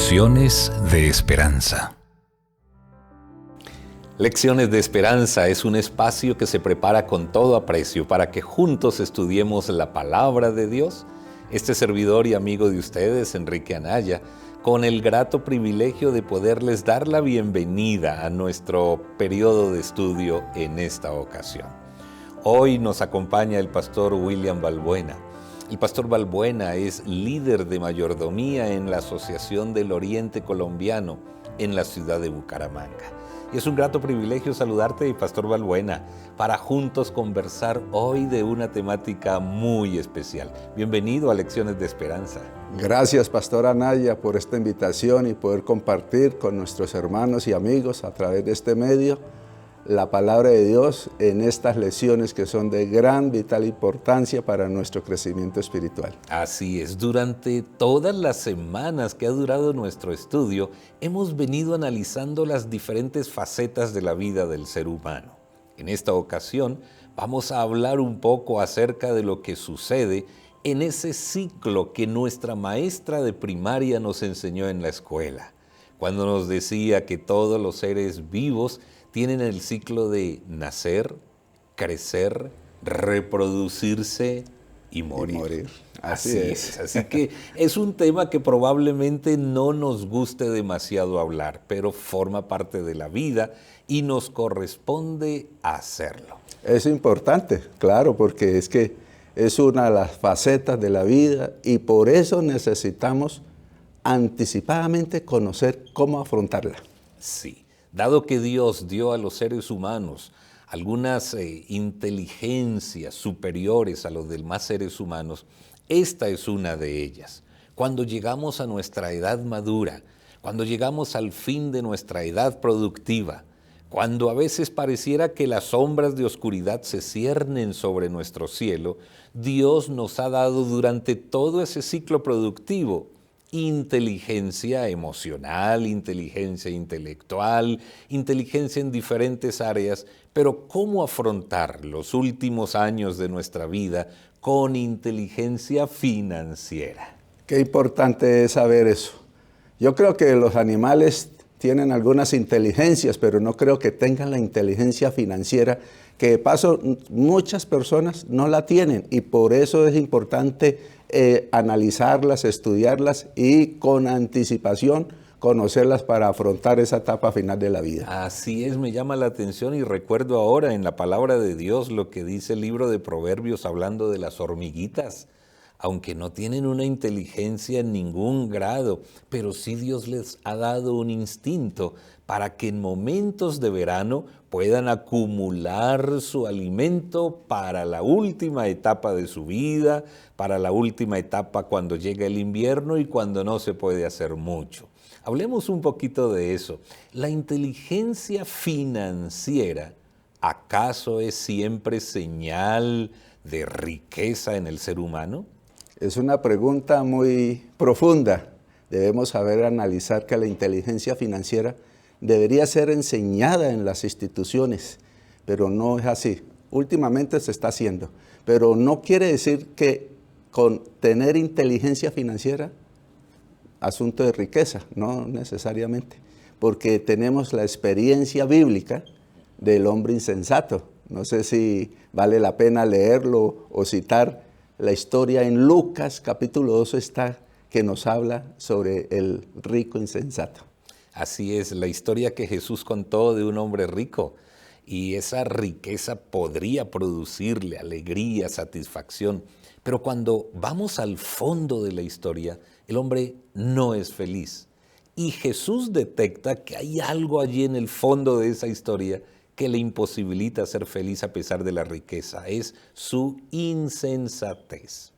Lecciones de Esperanza. Lecciones de Esperanza es un espacio que se prepara con todo aprecio para que juntos estudiemos la palabra de Dios. Este servidor y amigo de ustedes, Enrique Anaya, con el grato privilegio de poderles dar la bienvenida a nuestro periodo de estudio en esta ocasión. Hoy nos acompaña el pastor William Balbuena. El pastor Balbuena es líder de mayordomía en la Asociación del Oriente Colombiano en la ciudad de Bucaramanga. Y es un grato privilegio saludarte, pastor Balbuena, para juntos conversar hoy de una temática muy especial. Bienvenido a Lecciones de Esperanza. Gracias, pastor Anaya, por esta invitación y poder compartir con nuestros hermanos y amigos a través de este medio la palabra de Dios en estas lecciones que son de gran vital importancia para nuestro crecimiento espiritual. Así es, durante todas las semanas que ha durado nuestro estudio, hemos venido analizando las diferentes facetas de la vida del ser humano. En esta ocasión, vamos a hablar un poco acerca de lo que sucede en ese ciclo que nuestra maestra de primaria nos enseñó en la escuela, cuando nos decía que todos los seres vivos tienen el ciclo de nacer, crecer, reproducirse y morir. Así es. Así que es un tema que probablemente no nos guste demasiado hablar, pero forma parte de la vida y nos corresponde hacerlo. Es importante, claro, porque es que es una de las facetas de la vida y por eso necesitamos anticipadamente conocer cómo afrontarla. Sí. Dado que Dios dio a los seres humanos algunas inteligencias superiores a los demás seres humanos, esta es una de ellas. Cuando llegamos a nuestra edad madura, cuando llegamos al fin de nuestra edad productiva, cuando a veces pareciera que las sombras de oscuridad se ciernen sobre nuestro cielo, Dios nos ha dado durante todo ese ciclo productivo inteligencia emocional, inteligencia intelectual, inteligencia en diferentes áreas, pero ¿cómo afrontar los últimos años de nuestra vida con inteligencia financiera? Qué importante es saber eso. Yo creo que los animales tienen algunas inteligencias, pero no creo que tengan la inteligencia financiera, que de paso muchas personas no la tienen y por eso es importante analizarlas, estudiarlas y con anticipación conocerlas para afrontar esa etapa final de la vida. Así es, me llama la atención y recuerdo ahora en la palabra de Dios lo que dice el libro de Proverbios hablando de las hormiguitas. Aunque no tienen una inteligencia en ningún grado, pero sí Dios les ha dado un instinto para que en momentos de verano puedan acumular su alimento para la última etapa de su vida, para la última etapa cuando llega el invierno y cuando no se puede hacer mucho. Hablemos un poquito de eso. ¿La inteligencia financiera acaso es siempre señal de riqueza en el ser humano? Es una pregunta muy profunda. Debemos saber analizar que la inteligencia financiera debería ser enseñada en las instituciones, pero no es así. Últimamente se está haciendo, pero no quiere decir que con tener inteligencia financiera, asunto de riqueza, no necesariamente, porque tenemos la experiencia bíblica del hombre insensato. No sé si vale la pena leerlo o citar la historia en Lucas, capítulo 2 está, que nos habla sobre el rico insensato. Así es, la historia que Jesús contó de un hombre rico, y esa riqueza podría producirle alegría, satisfacción, pero cuando vamos al fondo de la historia, el hombre no es feliz. Y Jesús detecta que hay algo allí en el fondo de esa historia que le imposibilita ser feliz a pesar de la riqueza, es su insensatez.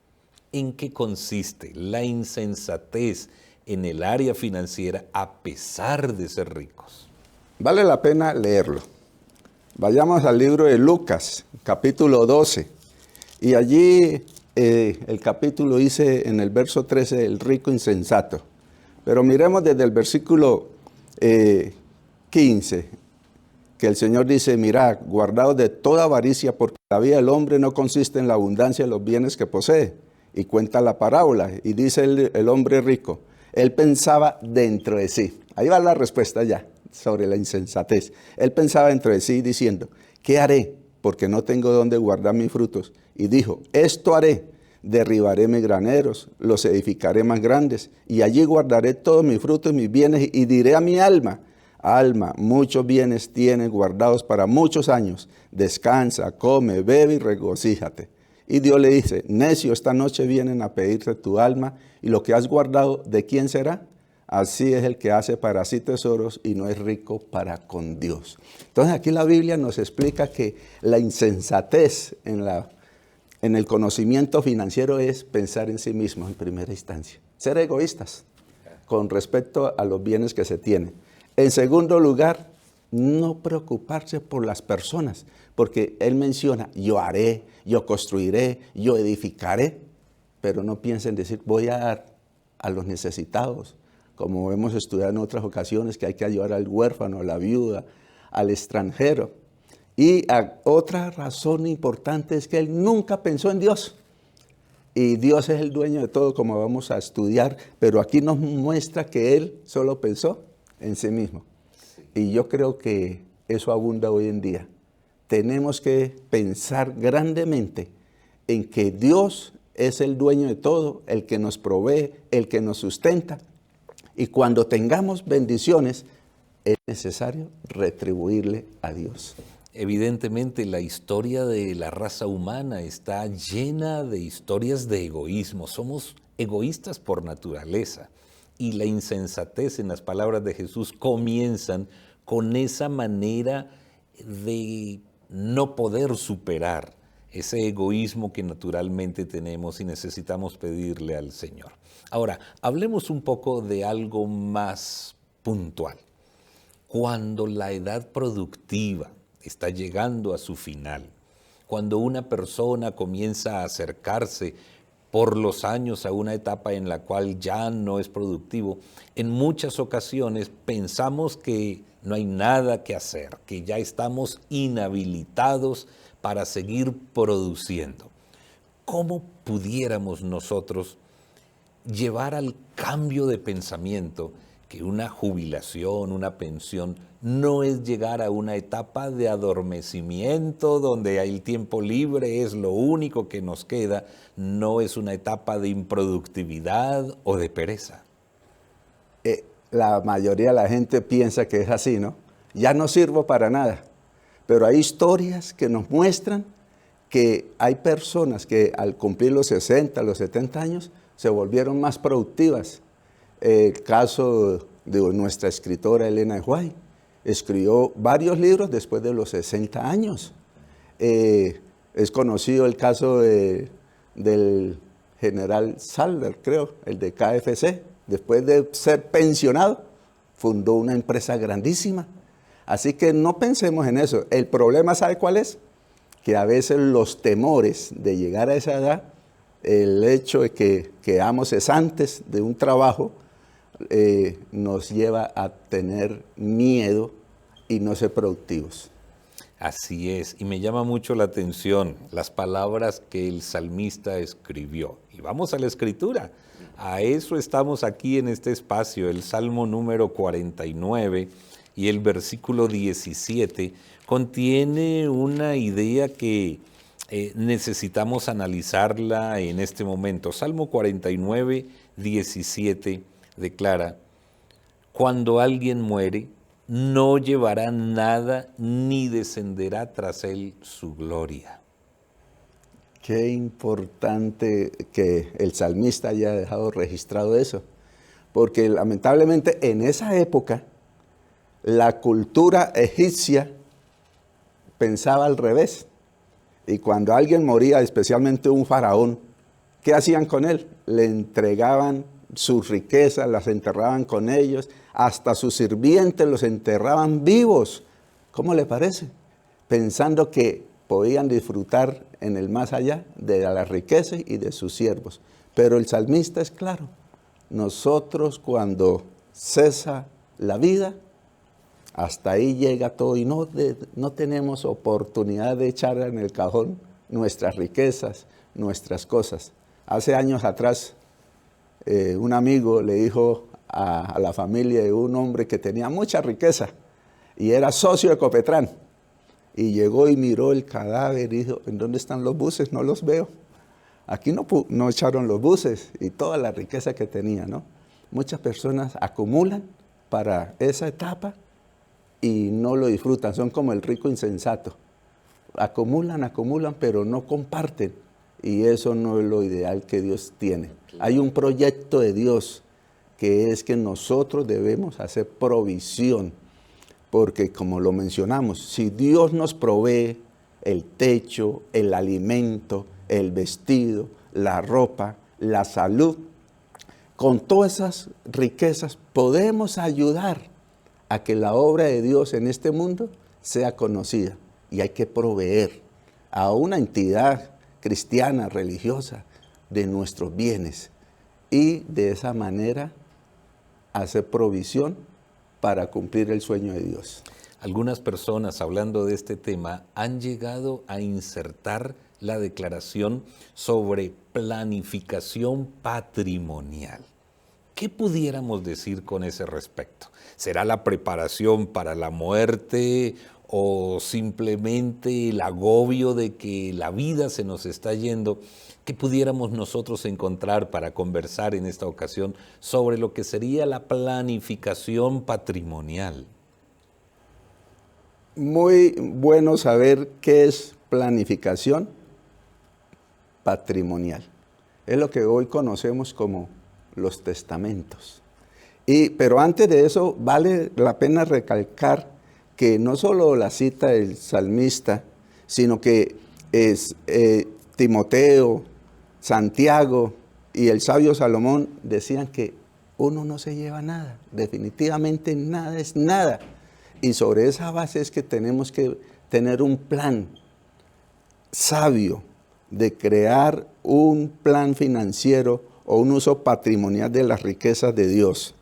¿En qué consiste la insensatez en el área financiera a pesar de ser ricos? Vale la pena leerlo. Vayamos al libro de Lucas, capítulo 12, y allí el capítulo dice en el verso 13, el rico insensato. Pero miremos desde el versículo 15, que el Señor dice, mirad, guardaos de toda avaricia, porque la vida del hombre no consiste en la abundancia de los bienes que posee. Y cuenta la parábola, y dice el hombre rico, Él pensaba dentro de sí. Ahí va la respuesta ya sobre la insensatez. Él pensaba dentro de sí diciendo, ¿qué haré? Porque no tengo dónde guardar mis frutos. Y dijo, esto haré, derribaré mis graneros, los edificaré más grandes, y allí guardaré todos mis frutos y mis bienes, y diré a mi alma, alma, muchos bienes tienes guardados para muchos años, descansa, come, bebe y regocíjate. Y Dios le dice, necio, esta noche vienen a pedirte tu alma, y lo que has guardado, ¿de quién será? Así es el que hace para sí tesoros y no es rico para con Dios. Entonces aquí la Biblia nos explica que la insensatez en el conocimiento financiero es pensar en sí mismo en primera instancia. Ser egoístas con respecto a los bienes que se tienen. En segundo lugar, no preocuparse por las personas, porque él menciona, yo haré, yo construiré, yo edificaré, pero no piensa en decir, voy a dar a los necesitados, como hemos estudiado en otras ocasiones, que hay que ayudar al huérfano, a la viuda, al extranjero. Y otra razón importante es que él nunca pensó en Dios. Y Dios es el dueño de todo, como vamos a estudiar, pero aquí nos muestra que él solo pensó en sí mismo. Y yo creo que eso abunda hoy en día. Tenemos que pensar grandemente en que Dios es el dueño de todo, el que nos provee, el que nos sustenta. Y cuando tengamos bendiciones, es necesario retribuirle a Dios. Evidentemente la historia de la raza humana está llena de historias de egoísmo. Somos egoístas por naturaleza. Y la insensatez, en las palabras de Jesús, comienzan con esa manera de no poder superar ese egoísmo que naturalmente tenemos y necesitamos pedirle al Señor. Ahora, hablemos un poco de algo más puntual. Cuando la edad productiva está llegando a su final, cuando una persona comienza a acercarse por los años a una etapa en la cual ya no es productivo, en muchas ocasiones pensamos que no hay nada que hacer, que ya estamos inhabilitados para seguir produciendo. ¿Cómo pudiéramos nosotros llevar al cambio de pensamiento que una jubilación, una pensión, no es llegar a una etapa de adormecimiento donde el tiempo libre es lo único que nos queda, no es una etapa de improductividad o de pereza? La mayoría de la gente piensa que es así, ¿no? Ya no sirvo para nada. Pero hay historias que nos muestran que hay personas que al cumplir los 60, los 70 años, se volvieron más productivas. El caso de nuestra escritora Elena de White, escribió varios libros después de los 60 años. Es conocido el caso del general Salder, creo, el de KFC. Después de ser pensionado, fundó una empresa grandísima. Así que no pensemos en eso. El problema, ¿sabe cuál es? Que a veces los temores de llegar a esa edad, el hecho de que quedamos cesantes de un trabajo, nos lleva a tener miedo y no ser productivos. Así es, y me llama mucho la atención las palabras que el salmista escribió. Y vamos a la escritura, a eso estamos aquí en este espacio, el Salmo número 49 y el versículo 17 contiene una idea que necesitamos analizarla en este momento. Salmo 49, 17 declara, cuando alguien muere, no llevará nada ni descenderá tras él su gloria. Qué importante que el salmista haya dejado registrado eso, porque lamentablemente en esa época la cultura egipcia pensaba al revés. Y cuando alguien moría, especialmente un faraón, ¿qué hacían con él? Le entregaban sus riquezas, las enterraban con ellos, hasta sus sirvientes los enterraban vivos. ¿Cómo le parece? Pensando que podían disfrutar en el más allá de las riquezas y de sus siervos. Pero el salmista es claro, nosotros cuando cesa la vida, hasta ahí llega todo y no tenemos oportunidad de echar en el cajón nuestras riquezas, nuestras cosas. Hace años atrás un amigo le dijo a la familia de un hombre que tenía mucha riqueza y era socio de Ecopetrán. Y llegó y miró el cadáver y dijo, ¿en dónde están los buses? No los veo. Aquí no echaron los buses y toda la riqueza que tenía, ¿no? Muchas personas acumulan para esa etapa y no lo disfrutan. Son como el rico insensato. Acumulan, pero no comparten. Y eso no es lo ideal que Dios tiene. Hay un proyecto de Dios que es que nosotros debemos hacer provisión. Porque como lo mencionamos, si Dios nos provee el techo, el alimento, el vestido, la ropa, la salud, con todas esas riquezas podemos ayudar a que la obra de Dios en este mundo sea conocida. Y hay que proveer a una entidad cristiana, religiosa, de nuestros bienes. Y de esa manera hacer provisión para cumplir el sueño de Dios. Algunas personas, hablando de este tema, han llegado a insertar la declaración sobre planificación patrimonial. ¿Qué pudiéramos decir con ese respecto? ¿Será la preparación para la muerte o simplemente el agobio de que la vida se nos está yendo? ¿Qué pudiéramos nosotros encontrar para conversar en esta ocasión sobre lo que sería la planificación patrimonial? Muy bueno saber qué es planificación patrimonial. Es lo que hoy conocemos como los testamentos. Pero antes de eso, vale la pena recalcar que no solo la cita del salmista, sino que es Timoteo, Santiago y el sabio Salomón decían que uno no se lleva nada, definitivamente nada es nada. Y sobre esa base es que tenemos que tener un plan sabio de crear un plan financiero o un uso patrimonial de las riquezas de Dios.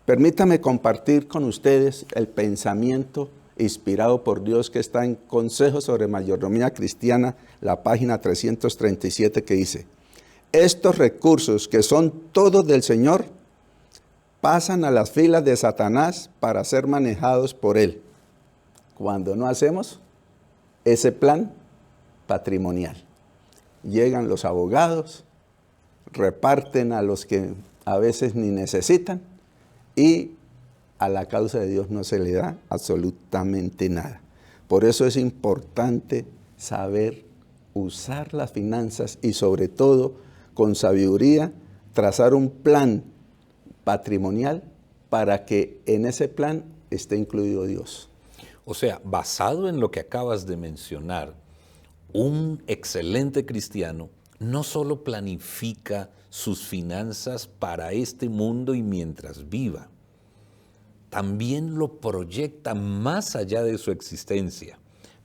Permítame compartir con ustedes el pensamiento inspirado por Dios que está en Consejos sobre Mayordomía Cristiana, la página 337, que dice: estos recursos, que son todos del Señor, pasan a las filas de Satanás para ser manejados por él, cuando no hacemos ese plan patrimonial. Llegan los abogados, reparten a los que a veces ni necesitan, y a la causa de Dios no se le da absolutamente nada. Por eso es importante saber usar las finanzas y sobre todo con sabiduría trazar un plan patrimonial para que en ese plan esté incluido Dios. O sea, basado en lo que acabas de mencionar, un excelente cristiano no solo planifica sus finanzas para este mundo y mientras viva, también lo proyecta más allá de su existencia,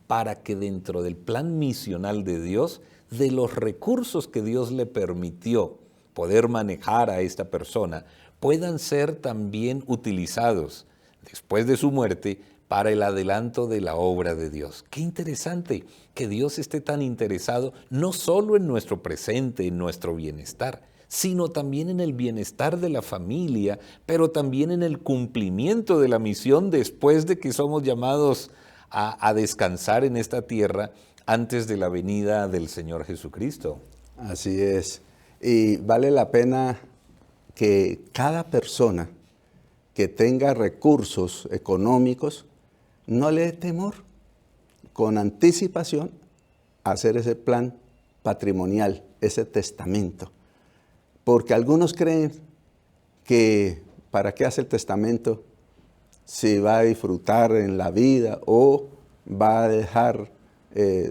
para que dentro del plan misional de Dios, de los recursos que Dios le permitió poder manejar a esta persona, puedan ser también utilizados después de su muerte para el adelanto de la obra de Dios. Qué interesante que Dios esté tan interesado no solo en nuestro presente, en nuestro bienestar, sino también en el bienestar de la familia, pero también en el cumplimiento de la misión después de que somos llamados a descansar en esta tierra antes de la venida del Señor Jesucristo. Así es. Y vale la pena que cada persona que tenga recursos económicos no le dé temor, con anticipación, hacer ese plan patrimonial, ese testamento. Porque algunos creen que ¿para qué hace el testamento si va a disfrutar en la vida o va a dejar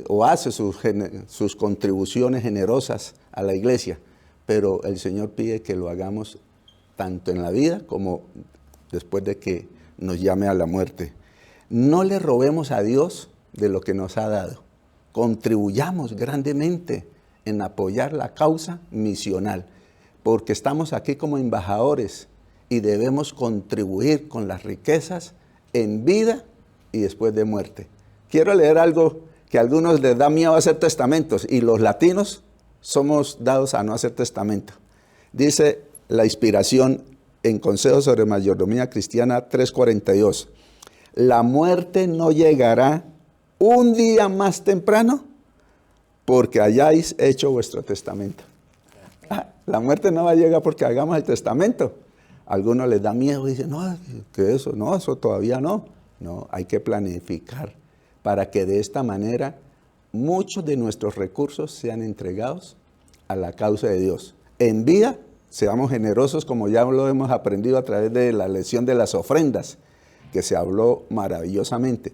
o hace sus contribuciones generosas a la iglesia? Pero el Señor pide que lo hagamos tanto en la vida como después de que nos llame a la muerte. No le robemos a Dios de lo que nos ha dado. Contribuyamos grandemente en apoyar la causa misional, porque estamos aquí como embajadores y debemos contribuir con las riquezas en vida y después de muerte. Quiero leer algo que a algunos les da miedo hacer testamentos, y los latinos somos dados a no hacer testamento. Dice la inspiración en Consejos sobre Mayordomía Cristiana 3:42. La muerte no llegará un día más temprano porque hayáis hecho vuestro testamento. La muerte no va a llegar porque hagamos el testamento. A algunos les da miedo y dicen, no, que eso, no, eso todavía no. No, hay que planificar para que de esta manera muchos de nuestros recursos sean entregados a la causa de Dios. En vida, seamos generosos como ya lo hemos aprendido a través de la lección de las ofrendas, que se habló maravillosamente.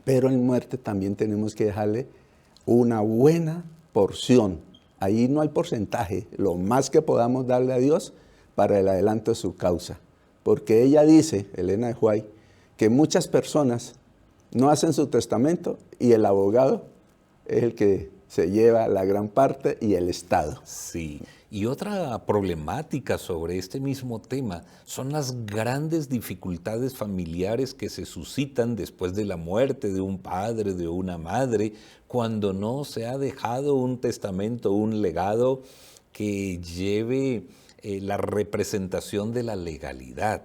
Pero en muerte también tenemos que dejarle una buena porción. Ahí no hay porcentaje, lo más que podamos darle a Dios para el adelanto de su causa. Porque ella dice, Elena de White, que muchas personas no hacen su testamento y el abogado es el que se lleva la gran parte y el Estado. Sí, y otra problemática sobre este mismo tema son las grandes dificultades familiares que se suscitan después de la muerte de un padre, de una madre, cuando no se ha dejado un testamento, un legado que lleve la representación de la legalidad.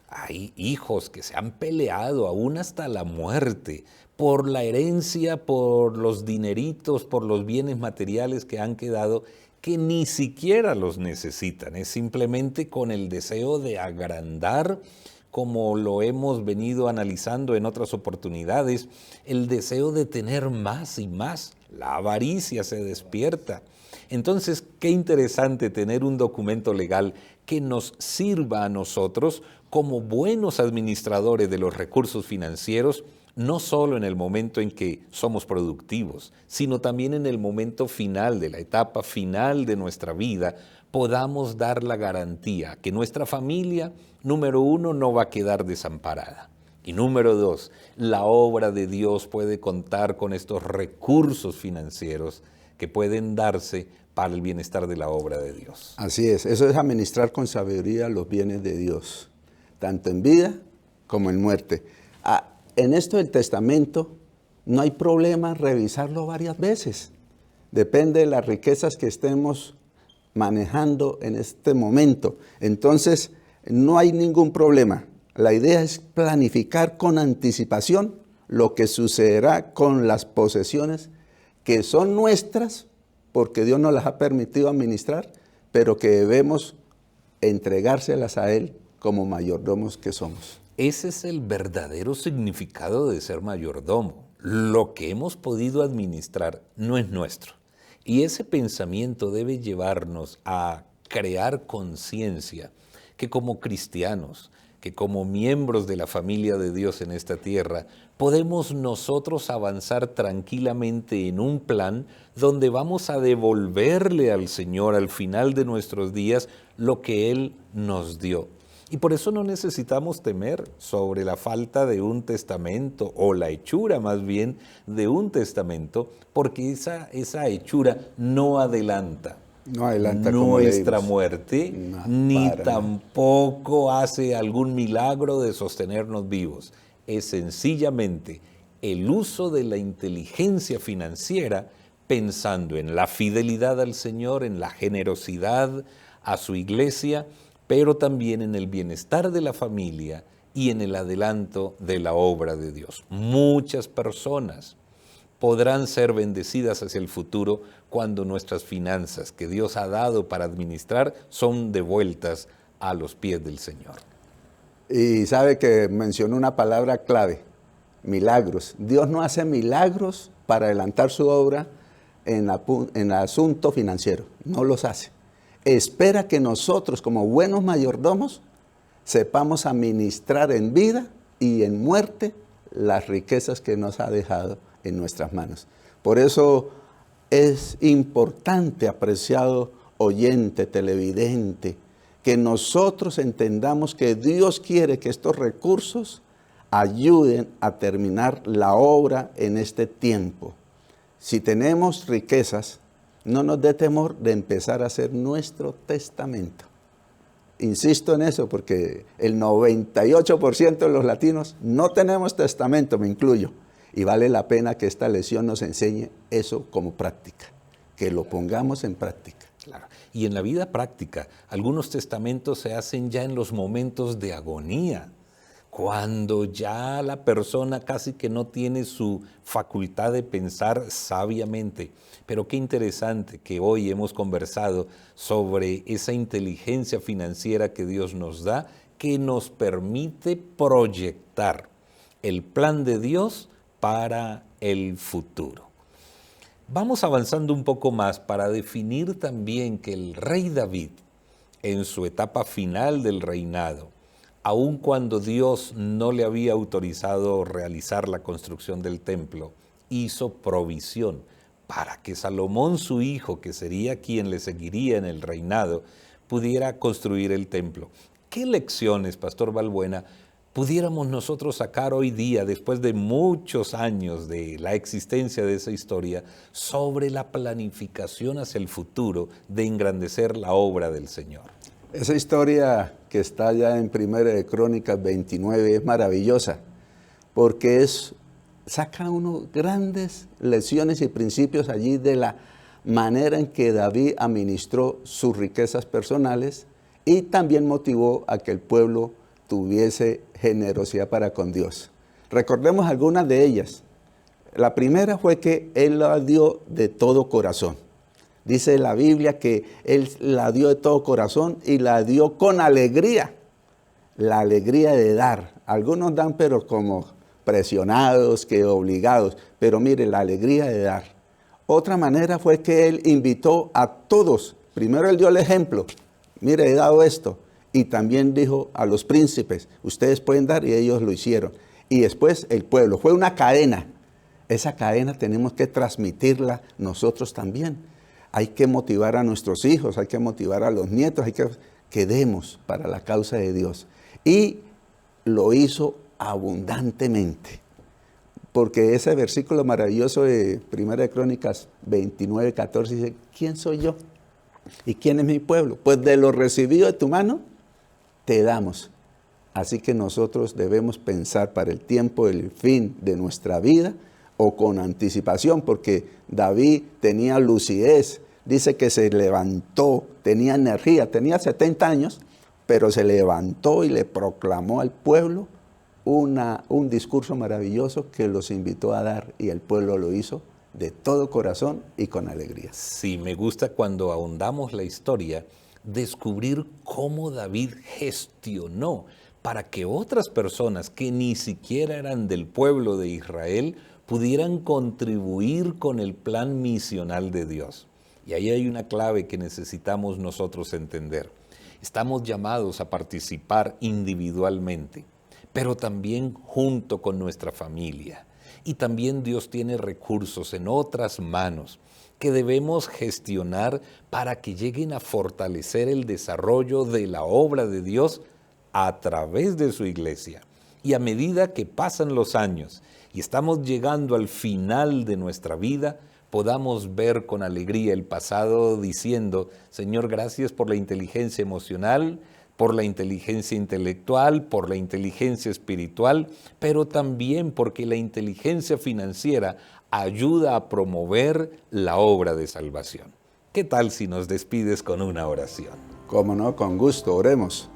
Hay hijos que se han peleado aún hasta la muerte por la herencia, por los dineritos, por los bienes materiales que han quedado, que ni siquiera los necesitan. Es simplemente con el deseo de agrandar, como lo hemos venido analizando en otras oportunidades, el deseo de tener más y más. La avaricia se despierta. Entonces, qué interesante tener un documento legal que nos sirva a nosotros como buenos administradores de los recursos financieros, no solo en el momento en que somos productivos, sino también en el momento final, de la etapa final de nuestra vida, podamos dar la garantía que nuestra familia, número uno, no va a quedar desamparada. Y número dos, la obra de Dios puede contar con estos recursos financieros que pueden darse para el bienestar de la obra de Dios. Así es, eso es administrar con sabiduría los bienes de Dios, tanto en vida como en muerte. En esto del testamento no hay problema revisarlo varias veces. Depende de las riquezas que estemos manejando en este momento. Entonces, no hay ningún problema. La idea es planificar con anticipación lo que sucederá con las posesiones que son nuestras, porque Dios nos las ha permitido administrar, pero que debemos entregárselas a Él como mayordomos que somos. Ese es el verdadero significado de ser mayordomo. Lo que hemos podido administrar no es nuestro. Y ese pensamiento debe llevarnos a crear conciencia que como cristianos, que como miembros de la familia de Dios en esta tierra, podemos nosotros avanzar tranquilamente en un plan donde vamos a devolverle al Señor al final de nuestros días lo que Él nos dio. Y por eso no necesitamos temer sobre la falta de un testamento, o la hechura más bien de un testamento, porque esa hechura no adelanta. No adelanta nuestra muerte, ni tampoco hace algún milagro de sostenernos vivos. Es sencillamente el uso de la inteligencia financiera pensando en la fidelidad al Señor, en la generosidad a su iglesia, pero también en el bienestar de la familia y en el adelanto de la obra de Dios. Muchas personas podrán ser bendecidas hacia el futuro cuando nuestras finanzas que Dios ha dado para administrar son devueltas a los pies del Señor. Y sabe que mencionó una palabra clave, milagros. Dios no hace milagros para adelantar su obra en el asunto financiero, no los hace. Espera que nosotros como buenos mayordomos sepamos administrar en vida y en muerte las riquezas que nos ha dejado en nuestras manos. Por eso es importante, apreciado oyente, televidente, que nosotros entendamos que Dios quiere que estos recursos ayuden a terminar la obra en este tiempo. Si tenemos riquezas, no nos dé temor de empezar a hacer nuestro testamento. Insisto en eso porque el 98% de los latinos no tenemos testamento, me incluyo. Y vale la pena que esta lección nos enseñe eso como práctica, que lo pongamos en práctica. Claro. Y en la vida práctica, algunos testamentos se hacen ya en los momentos de agonía, cuando ya la persona casi que no tiene su facultad de pensar sabiamente. Pero qué interesante que hoy hemos conversado sobre esa inteligencia financiera que Dios nos da, que nos permite proyectar el plan de Dios para el futuro. Vamos avanzando un poco más para definir también que el rey David, en su etapa final del reinado, aun cuando Dios no le había autorizado realizar la construcción del templo, hizo provisión para que Salomón, su hijo, que sería quien le seguiría en el reinado, pudiera construir el templo. ¿Qué lecciones, Pastor Balbuena, pudiéramos nosotros sacar hoy día, después de muchos años de la existencia de esa historia, sobre la planificación hacia el futuro de engrandecer la obra del Señor? Esa historia que está ya en Primera de Crónicas 29 es maravillosa, porque saca unos grandes lecciones y principios allí de la manera en que David administró sus riquezas personales y también motivó a que el pueblo tuviese generosidad para con Dios. Recordemos algunas de ellas. La primera fue que él la dio de todo corazón. Dice la Biblia que él la dio de todo corazón y la dio con alegría. La alegría de dar. Algunos dan pero como presionados, que obligados. Pero mire, la alegría de dar. Otra manera fue que él invitó a todos. Primero él dio el ejemplo. Mire, he dado esto. Y también dijo a los príncipes, ustedes pueden dar, y ellos lo hicieron. Y después el pueblo. Fue una cadena. Esa cadena tenemos que transmitirla nosotros también. Hay que motivar a nuestros hijos, hay que motivar a los nietos, que demos para la causa de Dios. Y lo hizo abundantemente. Porque ese versículo maravilloso de Primera de Crónicas 29, 14 dice, ¿quién soy yo? ¿Y quién es mi pueblo? Pues de lo recibido de tu mano, te damos. Así que nosotros debemos pensar para el tiempo del fin de nuestra vida o con anticipación, porque David tenía lucidez, dice que se levantó, tenía energía, tenía 70 años, pero se levantó y le proclamó al pueblo un discurso maravilloso que los invitó a dar y el pueblo lo hizo de todo corazón y con alegría. Sí, me gusta cuando ahondamos la historia, descubrir cómo David gestionó para que otras personas que ni siquiera eran del pueblo de Israel pudieran contribuir con el plan misional de Dios. Y ahí hay una clave que necesitamos nosotros entender. Estamos llamados a participar individualmente, pero también junto con nuestra familia. Y también Dios tiene recursos en otras manos que debemos gestionar para que lleguen a fortalecer el desarrollo de la obra de Dios a través de su iglesia. Y a medida que pasan los años y estamos llegando al final de nuestra vida, podamos ver con alegría el pasado diciendo, Señor, gracias por la inteligencia emocional, por la inteligencia intelectual, por la inteligencia espiritual, pero también porque la inteligencia financiera ayuda a promover la obra de salvación. ¿Qué tal si nos despides con una oración? Cómo no, con gusto, oremos.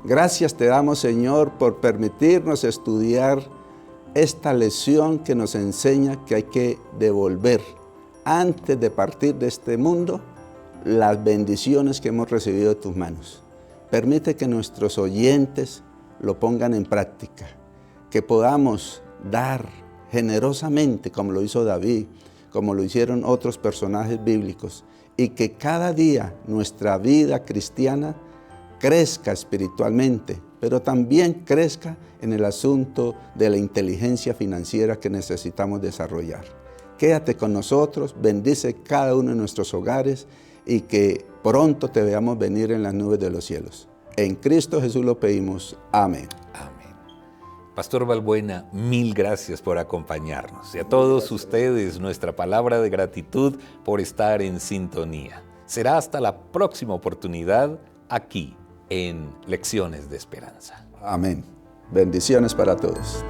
Gracias te damos, Señor, por permitirnos estudiar esta lección que nos enseña que hay que devolver, antes de partir de este mundo, las bendiciones que hemos recibido de tus manos. Permite que nuestros oyentes lo pongan en práctica, que podamos dar generosamente como lo hizo David, como lo hicieron otros personajes bíblicos, y que cada día nuestra vida cristiana crezca espiritualmente, pero también crezca en el asunto de la inteligencia financiera que necesitamos desarrollar. Quédate con nosotros, bendice cada uno de nuestros hogares y que pronto te veamos venir en las nubes de los cielos. En Cristo Jesús lo pedimos. Amén. Amén. Pastor Balbuena, mil gracias por acompañarnos. Y a todos ustedes, nuestra palabra de gratitud por estar en sintonía. Será hasta la próxima oportunidad aquí en Lecciones de Esperanza. Amén. Bendiciones para todos.